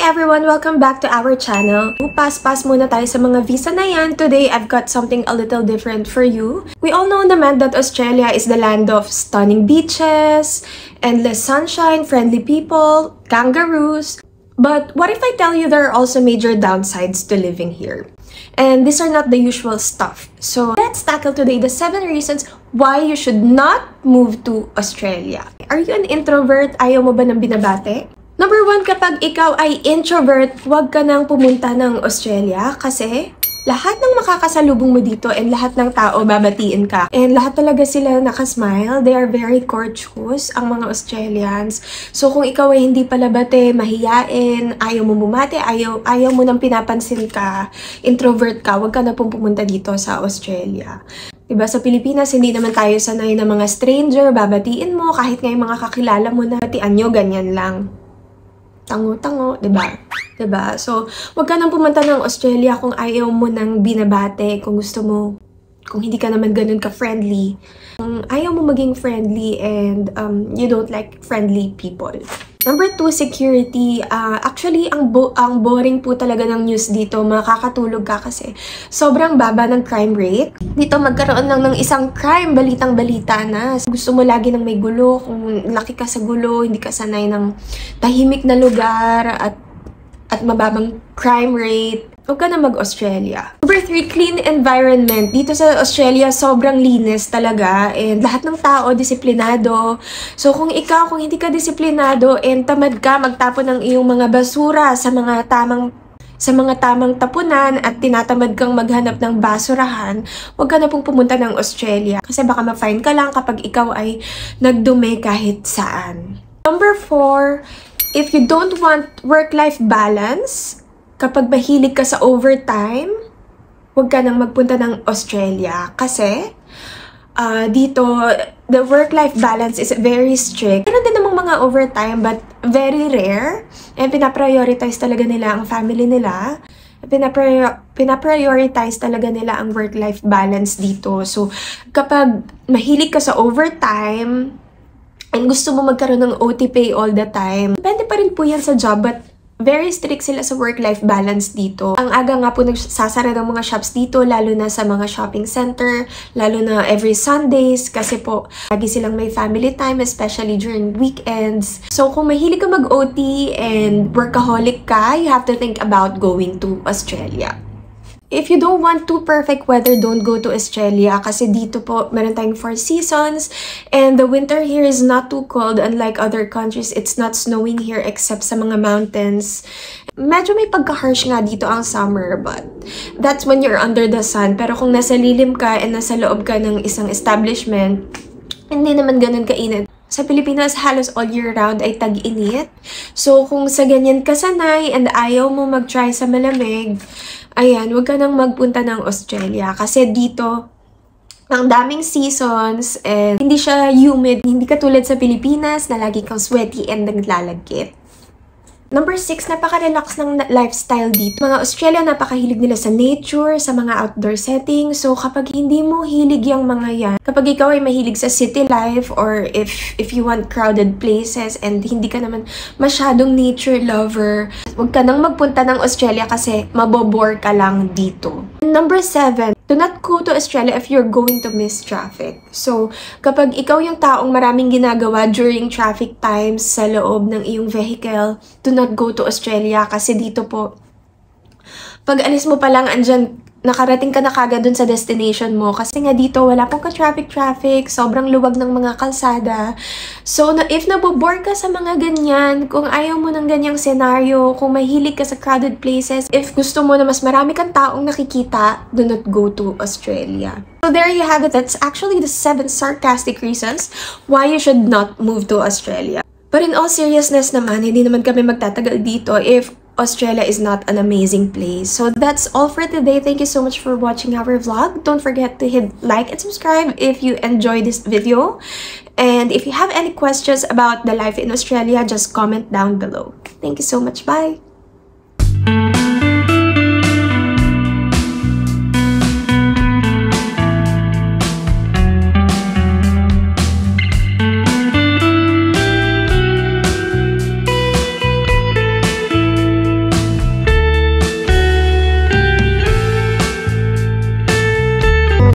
everyone! Welcome back to our channel. Pass muna tayo sa mga visa na yan. Today, I've got something a little different for you. We all know naman that Australia is the land of stunning beaches, endless sunshine, friendly people, kangaroos. But what if I tell you there are also major downsides to living here? And these are not the usual stuff. So let's tackle today the 7 reasons why you should not move to Australia. Are you an introvert? Ayaw mo ba ng binabate? Number 1, kapag ikaw ay introvert, huwag ka nang pumunta ng Australia kasi lahat ng makakasalubong mo dito and lahat ng tao babatiin ka. And lahat talaga sila nakasmile. They are very courteous, ang mga Australians. So kung ikaw ay hindi palabate, mahiyain, ayaw mo bumate, ayaw mo nang pinapansin ka, introvert ka, huwag ka na pong pumunta dito sa Australia. Diba, sa Pilipinas, hindi naman tayo sanay na mga stranger, babatiin mo, kahit nga yung mga kakilala mo na batian nyo, ganyan lang. Tango-tango, diba? Diba? So, wag ka nang pumunta ng Australia kung ayaw mo nang binabate, kung gusto mo, kung hindi ka naman ganun ka-friendly. Kung ayaw mo maging friendly and you don't like friendly people. Number 2, security. Actually, ang boring po talaga ng news dito. Makakatulog ka kasi sobrang baba ng crime rate. Dito magkaroon lang ng isang crime, balitang-balita na. Gusto mo lagi ng may gulo. Kung laki ka sa gulo, hindi ka sanay ng tahimik na lugar at mababang crime rate, huwag ka na mag-Australia. Number 3, clean environment. Dito sa Australia, sobrang linis talaga. And lahat ng tao, disiplinado. So, kung hindi ka disiplinado and tamad ka magtapon ng iyong mga basura sa mga tamang tapunan at tinatamad kang maghanap ng basurahan, huwag ka na pong pumunta ng Australia. Kasi baka ma-fine ka lang kapag ikaw ay nagdumi kahit saan. Number 4, if you don't want work-life balance, kapag mahilig ka sa overtime, huwag ka nang magpunta ng Australia. Kasi, dito, the work-life balance is very strict. Meron din namang mga overtime, but very rare. And pinaprioritize talaga nila ang family nila. Pinaprioritize talaga nila ang work-life balance dito. So, kapag mahilig ka sa overtime, and gusto mo magkaroon ng OT pay all the time, depende pa rin po yan sa job, but very strict sila sa work-life balance dito. Ang aga nga po nagsasara ng mga shops dito, lalo na sa mga shopping center, lalo na every Sundays, kasi po, lagi silang may family time, especially during weekends. So, kung mahilig ka mag-OT and workaholic ka, you have to think about going to Australia. If you don't want too perfect weather, don't go to Australia kasi dito po meron tayong 4 seasons and the winter here is not too cold unlike other countries. It's not snowing here except sa mga mountains. Medyo may pagka-harsh nga dito ang summer, but that's when you're under the sun. Pero kung nasa lilim ka and nasa loob ka ng isang establishment, hindi naman ganun kainit. Sa Pilipinas, halos all year round ay tag-init. So, kung sa ganyan ka sanay and ayaw mo mag-try sa malamig, ayan, huwag ka nang magpunta ng Australia. Kasi dito, ang daming seasons and hindi siya humid. Hindi katulad sa Pilipinas na lagi kang sweaty and naglalagkit. Number 6, napaka-relax ng lifestyle dito. Mga Australia, napakahilig nila sa nature, sa mga outdoor setting. So, kapag hindi mo hilig yung mga yan, kapag ikaw ay mahilig sa city life or if you want crowded places and hindi ka naman masyadong nature lover, huwag ka nang magpunta ng Australia kasi mabobore ka lang dito. Number 7, do not go to Australia if you're going to miss traffic. So, kapag ikaw yung taong maraming ginagawa during traffic times sa loob ng iyong vehicle, do not go to Australia kasi dito po, pag alis mo pa lang, nakarating ka na kagad dun sa destination mo. Kasi nga dito, wala pong ka-traffic, sobrang luwag ng mga kalsada. So, if nabobore ka sa mga ganyan, kung ayaw mo ng ganyang senaryo, kung mahilig ka sa crowded places, if gusto mo na mas marami kang taong nakikita, do not go to Australia. So, there you have it. That's actually the 7 sarcastic reasons why you should not move to Australia. But in all seriousness naman, hindi naman kami magtatagal dito if Australia is not an amazing place. So that's all for today. Thank you so much for watching our vlog. Don't forget to hit like and subscribe if you enjoyed this video. And if you have any questions about the life in Australia, just comment down below. Thank you so much. Bye!